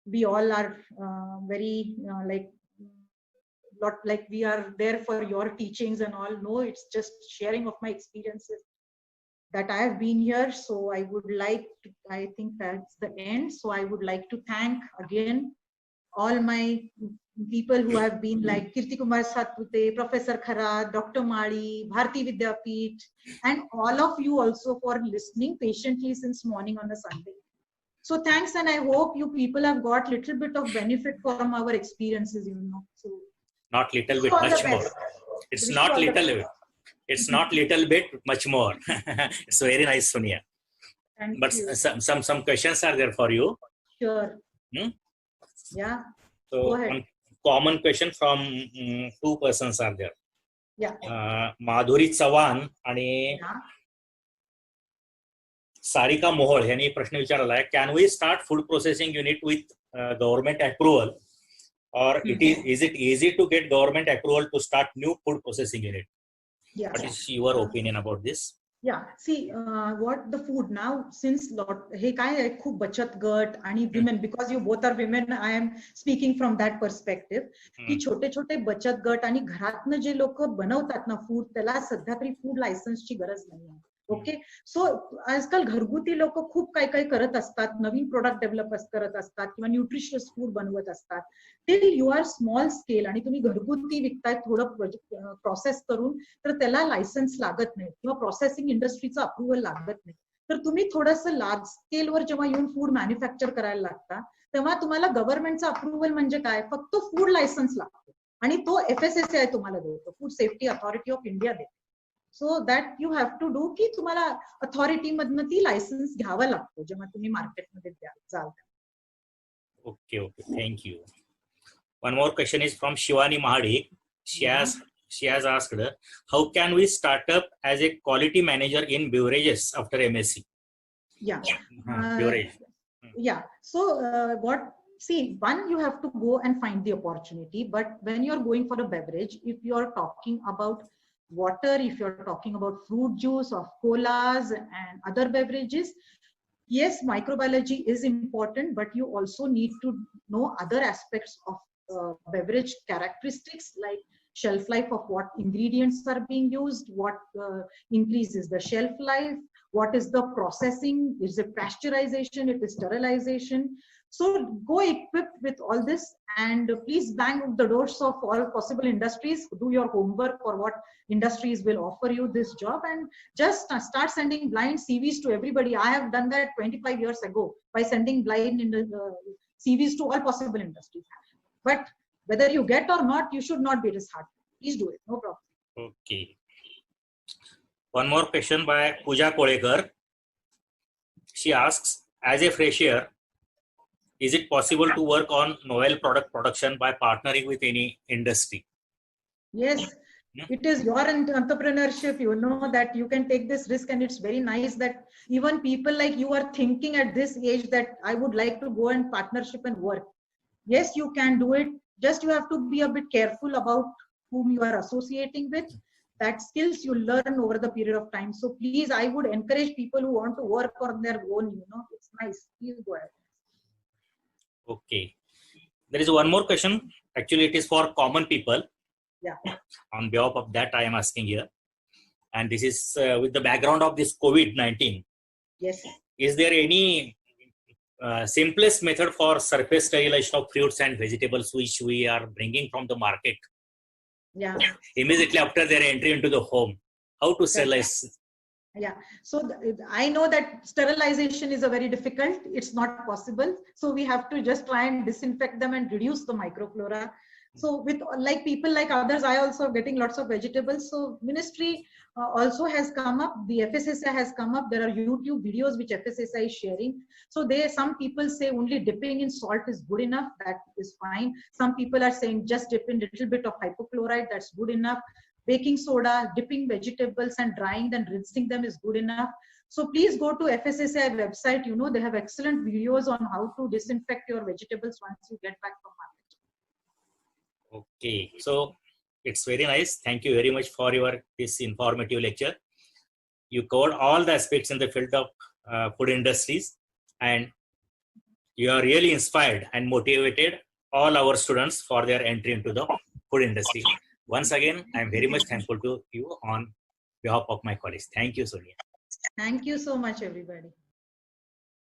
we all are very like we are there for your teachings and all. No, it's just sharing of my experiences that I have been here. So I would like to, I think that's the end. So I would like to thank again all my people who have been, like Kirti Kumar Satpute, Professor Khara, Dr. Madi, Bharati Vidyapeeth, and all of you also for listening patiently since morning on a Sunday. So thanks, and I hope you people have got little bit of benefit from our experiences, you know. So not little bit, much more. It's not little bit. It's not little bit, much more. It's very nice, Sonia. But some questions are there for you. Sure. Yeah. So Go ahead. one common question from two persons are there. Yeah. माधुरी चव्हाण आणि Yeah. Sarika मोहोळ यांनी प्रश्न विचारला आहे, can we start food processing unit with government approval or is it easy to get government approval to start new food processing unit? Yeah. What is your opinion about this? Yeah, see, what the food now, since हे काय आहे, खूप बचत गट आणि women, because you both are women, I am speaking from that perspective, की छोटे छोटे बचत गट आणि घरातनं जे लोक बनवतात ना फूड, त्याला सध्या तरी फूड लायसन्सची गरज नाही आहे. ओके, सो आजकाल घरगुती लोक खूप काय काय करत असतात, नवीन प्रोडक्ट डेव्हलप करत असतात किंवा न्यूट्रिशियस फूड बनवत असतात. Till you are small scale आणि तुम्ही घरगुती विकताय थोडं प्रोसेस करून, तर त्याला लायसन्स लागत नाही किंवा प्रोसेसिंग इंडस्ट्रीचं अप्रुव्हल लागत नाही. तर तुम्ही थोडंसं लार्ज स्केलवर जेव्हा येऊन फूड मॅन्युफॅक्चर करायला लागता, तेव्हा तुम्हाला गव्हर्नमेंटचा अप्रुव्हल म्हणजे काय, फक्त फूड लायसन्स लागतो आणि तो FSSAI तुम्हाला देतो, food safety authority of India देतो. So that you have to do, की तुम्हाला अथॉरिटी मधनं ती लायसन्स घ्यावा लागतो जेव्हा तुम्ही मार्केटमध्ये जाल. Okay, thank you. One more question is from Shivani Mahadik. She has asked, how can we start up as a quality manager in beverages after MSc? Yeah. Beverage. Yeah. So see, one, you have to go and find the opportunity, but when you're going for a beverage, if you're talking about water, if you're talking about fruit juice or colas and other beverages, yes, microbiology is important, but you also need to know other aspects of beverage characteristics, like shelf life of what ingredients are being used, what increases the shelf life, what is the processing, is it pasteurization, it is sterilization. So go equipped with all this, and please bang the doors of all possible industries. Do your homework for what industries will offer you this job, and just start sending blind CVs to everybody. I have done that 25 years ago by sending blind CVs to all possible industries. But whether you get or not, you should not be disheartened. Please do it, no problem. Okay. One more question by Pooja Kolekar. She asks, as a fresher, is it possible to work on novel product production by partnering with any industry? Yes, it is your entrepreneurship. You know that you can take this risk, and it's very nice that even people like you are thinking at this age that I would like to go and partnership and work. Yes, you can do it. Just you have to be a bit careful about whom you are associating with. That skills you learn over the period of time. So please, I would encourage people who want to work on their own. You know, it's nice. Please go ahead. Okay. There is one more question. Actually, it is for common people. Yeah. On behalf of that, I am asking here. And this is with the background of this COVID-19. Yes. Is there any simplest method for surface sterilization of fruits and vegetables which we are bringing from the market? Yeah. Immediately after their entry into the home, how to sterilize? Yeah, so I know that sterilization is a very difficult, it's not possible. So we have to just try and disinfect them and reduce the microflora. So with like people like others, I also getting lots of vegetables. So ministry also has come up, the FSSAI has come up. There are YouTube videos which FSSAI is sharing. So some people say only dipping in salt is good enough, that is fine. Some people are saying just dip in a little bit of hypochlorite, that's good enough. Baking soda, dipping vegetables and drying then rinsing them is good enough. So please go to FSSAI website. You know, they have excellent videos on how to disinfect your vegetables once you get back from market. Okay, so it's very nice. Thank you very much for this informative lecture. You covered all the aspects in the field of food industries, and you are really inspired and motivated all our students for their entry into the food industry. Once again, I am very much thankful to you on behalf of my colleagues. Thank you, Sonia. Thank you so much, everybody.